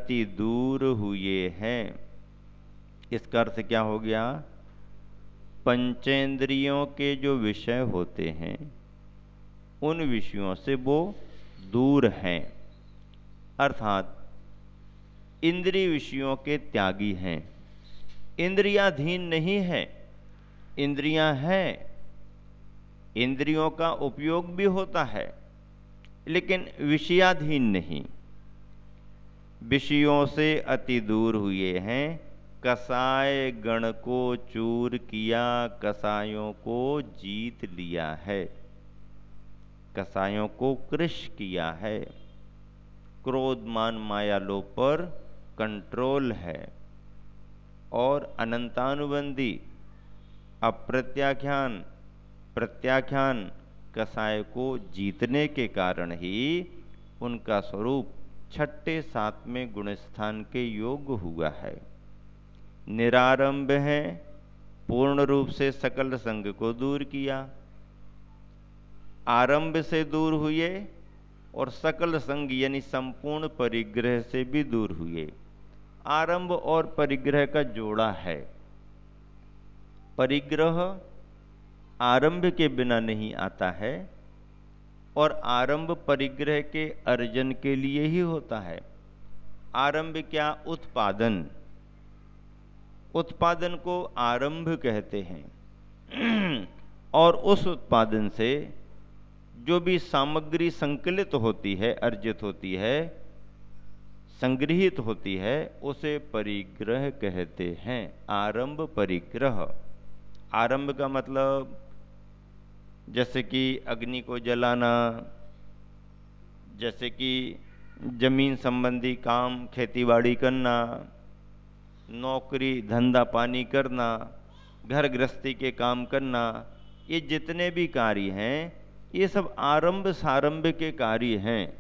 अति दूर हुए हैं। इसका अर्थ क्या हो गया? पंचेंद्रियों के जो विषय होते हैं उन विषयों से वो दूर हैं, अर्थात इंद्रिय विषयों के त्यागी हैं। इंद्रियाधीन नहीं है, इंद्रियां हैं, इंद्रियों का उपयोग भी होता है, लेकिन विषयाधीन नहीं। विषयों से अति दूर हुए हैं। कसाय गण को चूर किया, कसायों को जीत लिया है, कसायों को कृश किया है। क्रोध मान माया लोभ पर कंट्रोल है और अनंतानुबंधी अप्रत्याख्यान प्रत्याख्यान कसाय को जीतने के कारण ही उनका स्वरूप छठे सातवें गुणस्थान के योग हुआ है। निरारंभ है, पूर्ण रूप से सकल संग को दूर किया, आरंभ से दूर हुए और सकल संग यानी संपूर्ण परिग्रह से भी दूर हुए। आरंभ और परिग्रह का जोड़ा है। परिग्रह आरंभ के बिना नहीं आता है और आरंभ परिग्रह के अर्जन के लिए ही होता है। आरंभ क्या? उत्पादन। उत्पादन को आरंभ कहते हैं। और उस उत्पादन से जो भी सामग्री संकलित होती है, अर्जित होती है, संग्रहित होती है, उसे परिग्रह कहते हैं। आरंभ परिग्रह। आरंभ का मतलब जैसे कि अग्नि को जलाना, जैसे कि जमीन संबंधी काम, खेतीबाड़ी करना, नौकरी धंधा पानी करना, घर गृहस्थी के काम करना, ये जितने भी कार्य हैं ये सब आरंभ सारंभ के कार्य हैं।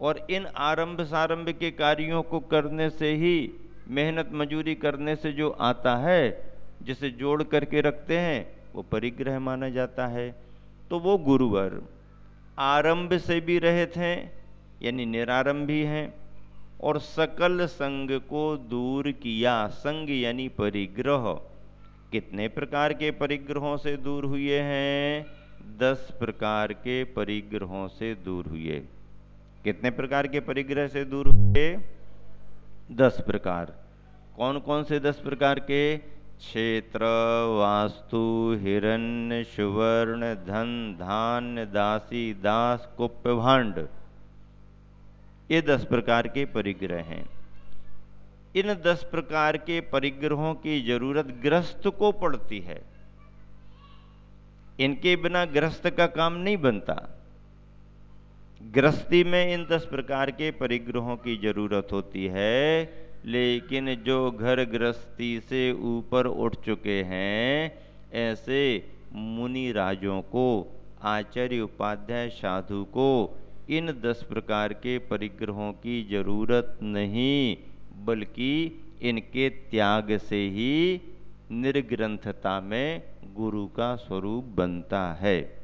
और इन आरंभ सारंभ के कार्यों को करने से ही, मेहनत मजूरी करने से जो आता है, जिसे जोड़ करके रखते हैं, वो परिग्रह माना जाता है। तो वो गुरुवर आरंभ से भी रहित हैं यानी निरारंभी हैं और सकल संग को दूर किया। संग यानी परिग्रह। कितने प्रकार के परिग्रहों से दूर हुए हैं? 10 प्रकार के परिग्रहों से दूर हुए। कितने प्रकार के परिग्रह से दूर हुए? 10 प्रकार। कौन कौन से 10 प्रकार के? क्षेत्र, वास्तु, हिरण्य, सुवर्ण, धन, धान्य, दासी, दास, कुप्य, भांड। ये 10 प्रकार के परिग्रह हैं। इन 10 प्रकार के परिग्रहों की जरूरत गृहस्थ को पड़ती है। इनके बिना गृहस्थ का काम नहीं बनता। गृहस्थी में इन 10 प्रकार के परिग्रहों की जरूरत होती है, लेकिन जो घर गृहस्थी से ऊपर उठ चुके हैं, ऐसे मुनि राजों को, आचार्य उपाध्याय साधु को इन 10 प्रकार के परिग्रहों की जरूरत नहीं, बल्कि इनके त्याग से ही निर्ग्रंथता में गुरु का स्वरूप बनता है।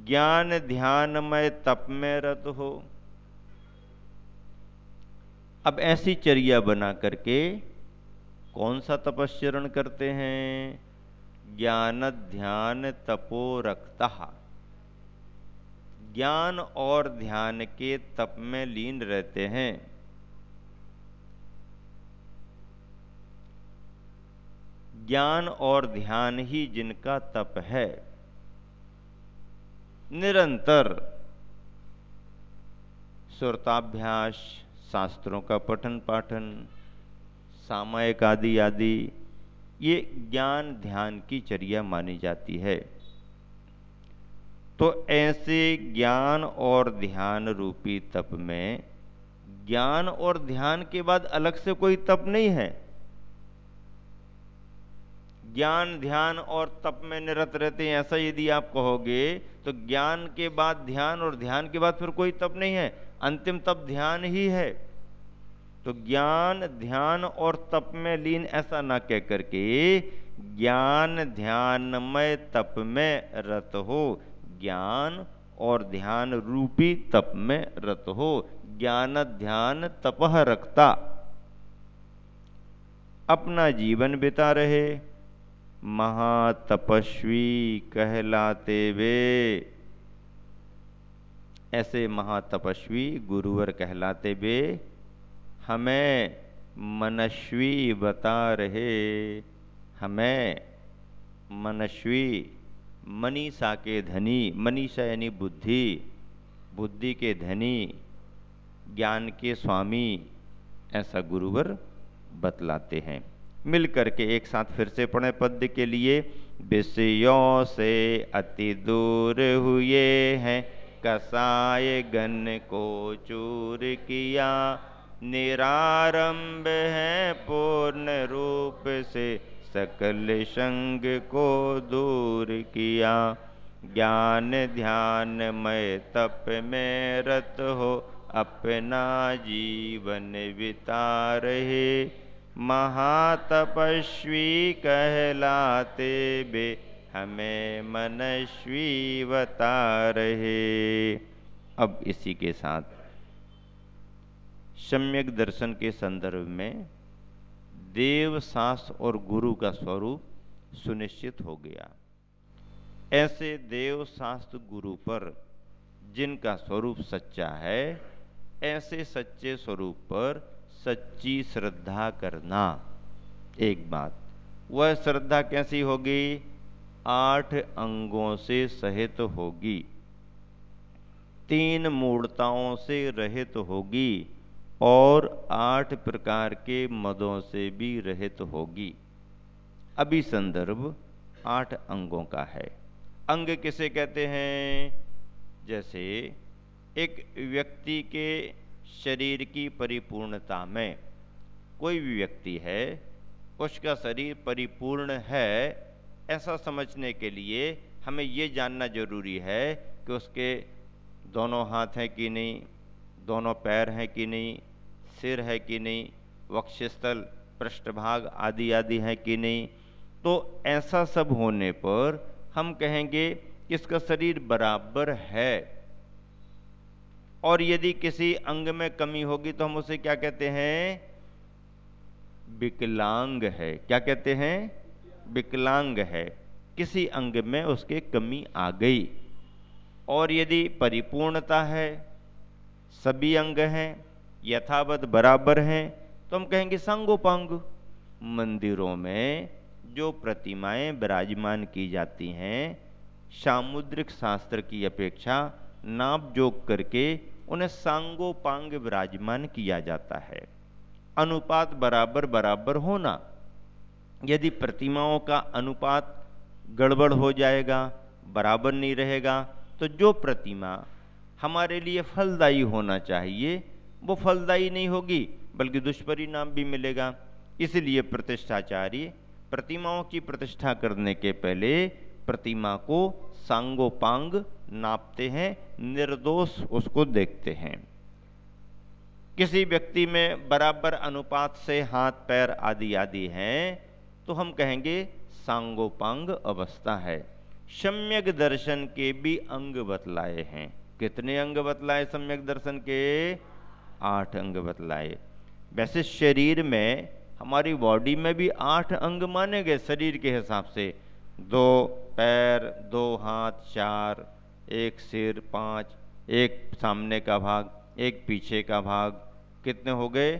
ज्ञान ध्यानमय तप में रत हो। अब ऐसी चर्या बना करके कौन सा तपस्चरण करते हैं? ज्ञान ध्यान तपो रखता। ज्ञान और ध्यान के तप में लीन रहते हैं। ज्ञान और ध्यान ही जिनका तप है। निरंतर सुरताभ्यास, शास्त्रों का पठन पाठन, सामयिक आदि आदि, ये ज्ञान ध्यान की चर्या मानी जाती है। तो ऐसे ज्ञान और ध्यान रूपी तप में, ज्ञान और ध्यान के बाद अलग से कोई तप नहीं है। ज्ञान ध्यान और तप में निरत रहते हैं, ऐसा यदि आप कहोगे तो ज्ञान के बाद ध्यान और ध्यान के बाद फिर कोई तप नहीं है, अंतिम तप ध्यान ही है। तो ज्ञान ध्यान और तप में लीन ऐसा ना कह करके ज्ञान ध्यानमय तप में रत हो, ज्ञान और ध्यान रूपी तप में रत हो। ज्ञान ध्यान तपह रखता अपना जीवन बिता रहे, महातपस्वी कहलाते वे। ऐसे महातपस्वी गुरुवर कहलाते वे हमें मनस्वी बता रहे। हमें मनस्वी, मनीषा के धनी, मनीषा यानी बुद्धि, बुद्धि के धनी, ज्ञान के स्वामी, ऐसा गुरुवर बतलाते हैं। मिल करके एक साथ फिर से पढ़े पद्य के लिए। विषयों से अति दूर हुए हैं, कसाय गण को चूर किया, निरारंभ है पूर्ण रूप से, सकल संग को दूर किया। ज्ञान ध्यान मय तप में रत हो, अपना जीवन बिता रहे, महातपस्वी कहलाते बे हमें मनस्वी बता रहे। अब इसी के साथ सम्यक दर्शन के संदर्भ में देव शास्त्र और गुरु का स्वरूप सुनिश्चित हो गया। ऐसे देव शास्त्र गुरु पर जिनका स्वरूप सच्चा है, ऐसे सच्चे स्वरूप पर सच्ची श्रद्धा करना। एक बात, वह श्रद्धा कैसी होगी? 8 अंगों से सहित होगी, 3 मूढ़ताओं से रहित होगी और 8 प्रकार के मदों से भी रहित होगी। अभी संदर्भ 8 अंगों का है। अंग किसे कहते हैं? जैसे एक व्यक्ति के शरीर की परिपूर्णता में, कोई भी व्यक्ति है, उसका शरीर परिपूर्ण है, ऐसा समझने के लिए हमें ये जानना जरूरी है कि उसके दोनों हाथ हैं कि नहीं, दोनों पैर हैं कि नहीं, सिर है कि नहीं, वक्षस्थल, पृष्ठभाग आदि आदि हैं कि नहीं। तो ऐसा सब होने पर हम कहेंगे कि इसका शरीर बराबर है। और यदि किसी अंग में कमी होगी तो हम उसे क्या कहते हैं? विकलांग है। क्या कहते हैं? विकलांग है। किसी अंग में उसके कमी आ गई। और यदि परिपूर्णता है, सभी अंग हैं, यथावत बराबर हैं, तो हम कहेंगे सांगोपांग। मंदिरों में जो प्रतिमाएं विराजमान की जाती हैं, सामुद्रिक शास्त्र की अपेक्षा नाप जोक करके उन्हें सांगोपांग विराजमान किया जाता है। अनुपात बराबर बराबर होना। यदि प्रतिमाओं का अनुपात गड़बड़ हो जाएगा, बराबर नहीं रहेगा, तो जो प्रतिमा हमारे लिए फलदायी होना चाहिए वो फलदायी नहीं होगी, बल्कि दुष्परिणाम भी मिलेगा। इसलिए प्रतिष्ठाचार्य प्रतिमाओं की प्रतिष्ठा करने के पहले प्रतिमा को सांगोपांग नापते हैं, निर्दोष उसको देखते हैं। किसी व्यक्ति में बराबर अनुपात से हाथ पैर आदि आदि हैं तो हम कहेंगे सांगोपांग अवस्था है। सम्यक दर्शन के भी अंग बतलाए हैं। कितने अंग बतलाए सम्यक दर्शन के? 8 अंग बतलाए। वैसे शरीर में, हमारी बॉडी में भी 8 अंग माने गए शरीर के हिसाब से। 2 पैर, 2 हाथ, 4, 1 सिर, 5, 1 सामने का भाग, 1 पीछे का भाग, कितने हो गए?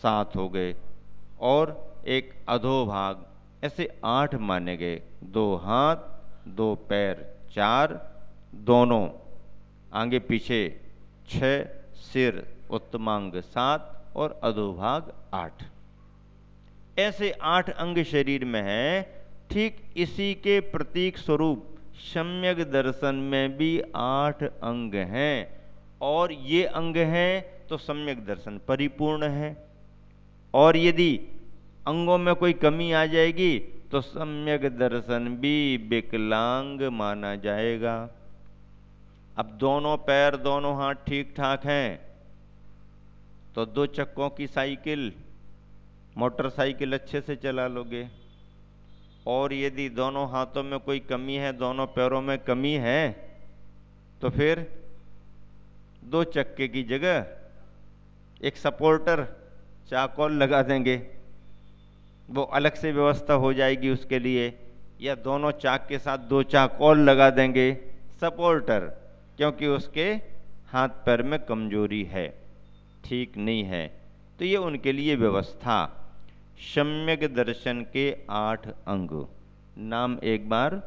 7 हो गए। और 1 अधोभाग, ऐसे 8 माने गए। 2 हाथ, 2 पैर, 4, दोनों आगे पीछे 6, सिर उत्तमांग 7 और अधोभाग 8। ऐसे 8 अंग शरीर में हैं। ठीक इसी के प्रतीक स्वरूप सम्यक दर्शन में भी 8 अंग हैं, और ये अंग हैं तो सम्यक दर्शन परिपूर्ण है। और यदि अंगों में कोई कमी आ जाएगी तो सम्यक दर्शन भी विकलांग माना जाएगा। अब दोनों पैर, दोनों हाथ ठीक ठाक हैं तो 2 चक्कों की साइकिल, मोटरसाइकिल अच्छे से चला लोगे। और यदि दोनों हाथों में कोई कमी है, दोनों पैरों में कमी है, तो फिर दो चक्के की जगह एक सपोर्टर चाकौल लगा देंगे, वो अलग से व्यवस्था हो जाएगी उसके लिए। या दोनों चाक के साथ दो चाकौल लगा देंगे, सपोर्टर, क्योंकि उसके हाथ पैर में कमजोरी है, ठीक नहीं है, तो ये उनके लिए व्यवस्था। सम्यक दर्शन के 8 अंग, नाम एक बार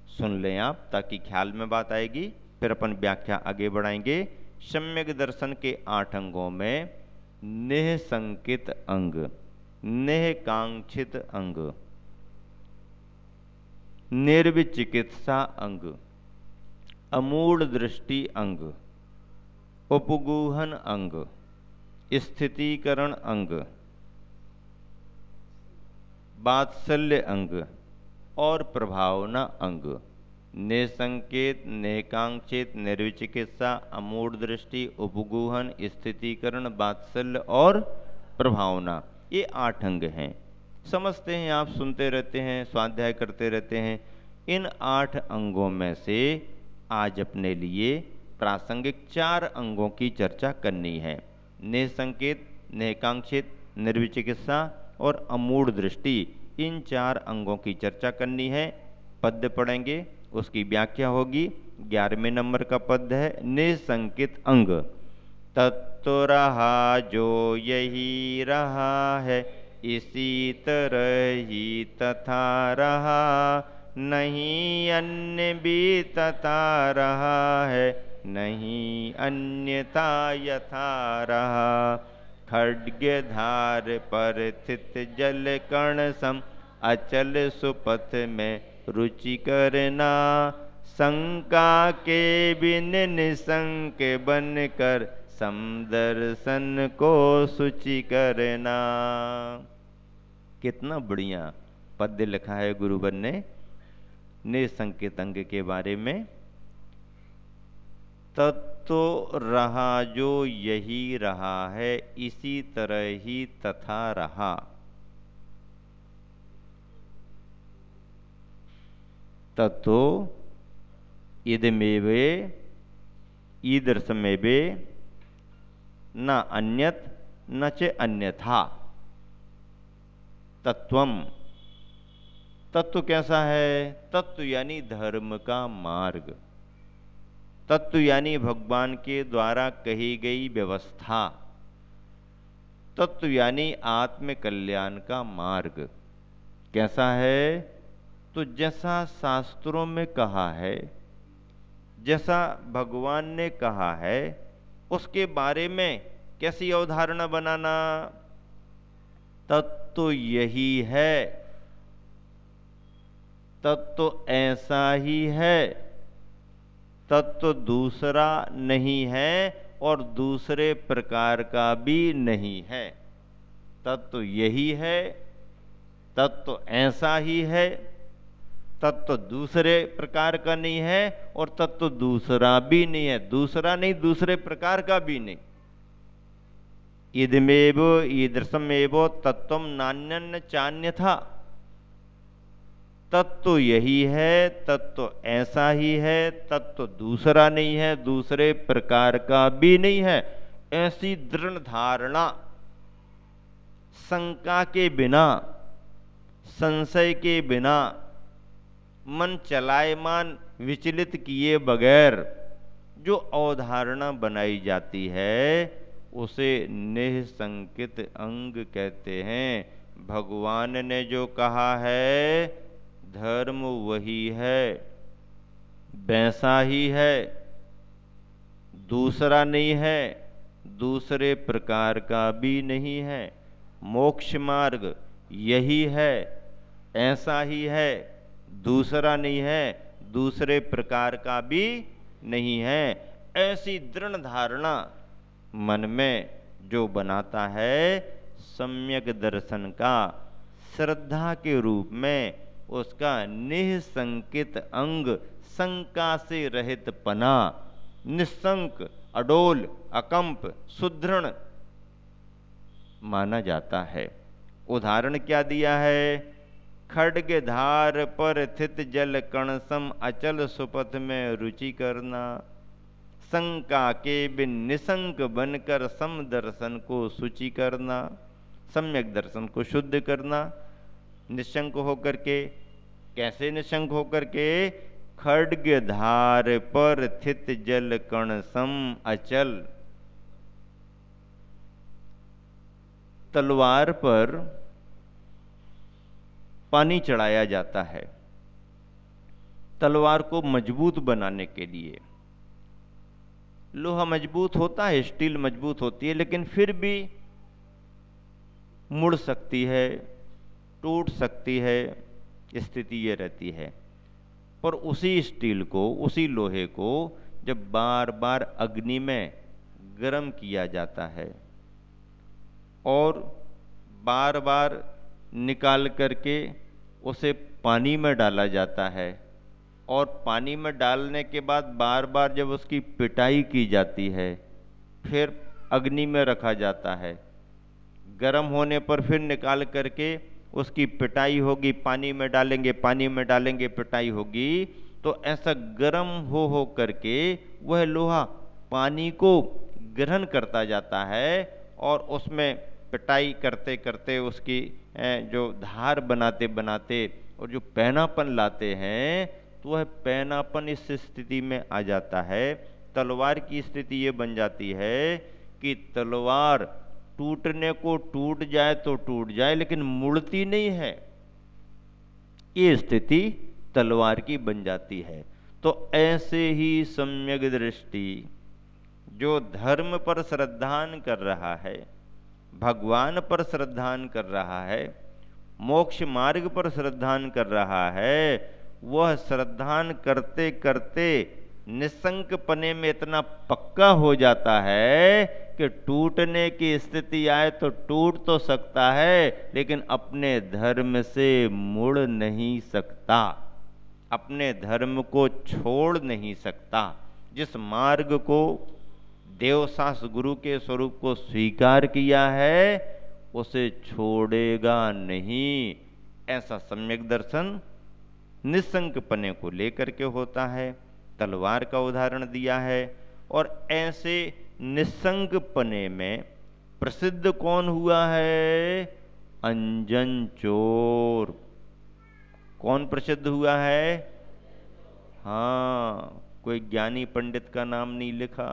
सुन लें आप ताकि ख्याल में बात आएगी, फिर अपन व्याख्या आगे बढ़ाएंगे। सम्यक दर्शन के 8 अंगों में निःसंकित अंग, निःकांक्षित अंग, निर्विचिकित्सा अंग, अमूढ़ दृष्टि अंग, उपगूहन अंग, स्थितीकरण अंग, वात्सल्य अंग और प्रभावना अंग। निसंकेत, निकांक्षित, निर्विचिकित्सा, अमूढ़ दृष्टि, उपगूहन, स्थितीकरण, वात्सल्य और प्रभावना, ये 8 अंग हैं। समझते हैं आप, सुनते रहते हैं, स्वाध्याय करते रहते हैं। इन 8 अंगों में से आज अपने लिए प्रासंगिक 4 अंगों की चर्चा करनी है। निसंकेत, निकांक्षित, निर्विचिकित्सा और अमूढ़ दृष्टि, इन 4 अंगों की चर्चा करनी है। पद्य पढ़ेंगे, उसकी व्याख्या होगी। 11वें नंबर का पद्य है निसंकित अंग। तत्व रहा जो यही रहा है, इसी तरह ही तथा रहा, नहीं अन्य भी तथा रहा है, नहीं अन्यथा यथा रहा। खड्ग धार पर स्थित जल कण सम, अचल सुपथ में रुचि करना, शंका के बिन निशंक बन कर, समदर्शन को शुचि करना। कितना बढ़िया पद्य लिखा है गुरुवर ने निसंकित अंग के बारे में। तत्व रहा जो यही रहा है, इसी तरह ही तथा रहा। तत्व इदमेवे ईदर्शमेवे न अन्यत न च अन्यथा। तत्वम, तत्व कैसा है? तत्व यानी धर्म का मार्ग, तत्व यानी भगवान के द्वारा कही गई व्यवस्था, तत्व यानी आत्म कल्याण का मार्ग। कैसा है? तो जैसा शास्त्रों में कहा है, जैसा भगवान ने कहा है, उसके बारे में कैसी अवधारणा बनाना? तत्व यही है, तत्व ऐसा ही है, तत्व दूसरा नहीं है और दूसरे प्रकार का भी नहीं है। तत्व यही है, तत्व ऐसा ही है, तत्व दूसरे प्रकार का नहीं है और तत्व दूसरा भी नहीं है, दूसरा नहीं दूसरे प्रकार का भी नहीं। इदमेव ईदृशमेव तत्वम नान्यन्न चान्यथा। तत्व यही है, तत्व ऐसा ही है, तत्व दूसरा नहीं है, दूसरे प्रकार का भी नहीं है। ऐसी दृढ़ धारणा शंका के बिना, संशय के बिना, मन चलायमान विचलित किए बगैर जो अवधारणा बनाई जाती है उसे निःसंकित अंग कहते हैं। भगवान ने जो कहा है धर्म वही है, वैसा ही है, दूसरा नहीं है, दूसरे प्रकार का भी नहीं है। मोक्ष मार्ग यही है, ऐसा ही है, दूसरा नहीं है, दूसरे प्रकार का भी नहीं है। ऐसी दृढ़ धारणा मन में जो बनाता है, सम्यक दर्शन का श्रद्धा के रूप में उसका निःसंकित अंग, शंका से रहित पना, निशंक, अडोल, अकंप, सुदृढ़ माना जाता है। उदाहरण क्या दिया है? खड्ग धार पर स्थित जल कण सम, अचल सुपथ में रुचि करना। शंका के बिन निशंक बनकर सम दर्शन को शुचि करना, सम्यक दर्शन को शुद्ध करना, निशंक होकर के। कैसे निशंक होकर के? खड्ग धार पर स्थित जल कण सम अचल। तलवार पर पानी चढ़ाया जाता है तलवार को मजबूत बनाने के लिए। लोहा मजबूत होता है, स्टील मजबूत होती है, लेकिन फिर भी मुड़ सकती है, टूट सकती है, स्थिति ये रहती है। पर उसी स्टील को, उसी लोहे को जब बार बार अग्नि में गर्म किया जाता है और बार बार निकाल करके उसे पानी में डाला जाता है और पानी में डालने के बाद बार बार जब उसकी पिटाई की जाती है, फिर अग्नि में रखा जाता है, गर्म होने पर फिर निकाल करके उसकी पिटाई होगी, पानी में डालेंगे, पानी में डालेंगे, पिटाई होगी, तो ऐसा गर्म हो करके वह लोहा पानी को ग्रहण करता जाता है और उसमें पिटाई करते करते उसकी जो धार बनाते बनाते और जो पैनापन लाते हैं, तो वह पैनापन इस स्थिति में आ जाता है। तलवार की स्थिति ये बन जाती है कि तलवार टूटने को टूट जाए तो टूट जाए, लेकिन मुड़ती नहीं है। ये स्थिति तलवार की बन जाती है। तो ऐसे ही सम्यक दृष्टि जो धर्म पर श्रद्धान कर रहा है, भगवान पर श्रद्धान कर रहा है, मोक्ष मार्ग पर श्रद्धान कर रहा है, वह श्रद्धान करते करते निशंक पने में इतना पक्का हो जाता है कि टूटने की स्थिति आए तो टूट तो सकता है, लेकिन अपने धर्म से मुड़ नहीं सकता, अपने धर्म को छोड़ नहीं सकता। जिस मार्ग को देवशास्त्र गुरु के स्वरूप को स्वीकार किया है, उसे छोड़ेगा नहीं। ऐसा सम्यक दर्शन निशंक पने को लेकर के होता है। तलवार का उदाहरण दिया है। और ऐसे निशंक पने में प्रसिद्ध कौन हुआ है? अंजन चोर। कौन प्रसिद्ध हुआ है? हाँ, कोई ज्ञानी पंडित का नाम नहीं लिखा,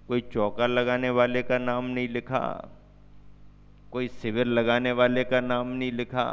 कोई चौका लगाने वाले का नाम नहीं लिखा, कोई शिविर लगाने वाले का नाम नहीं लिखा,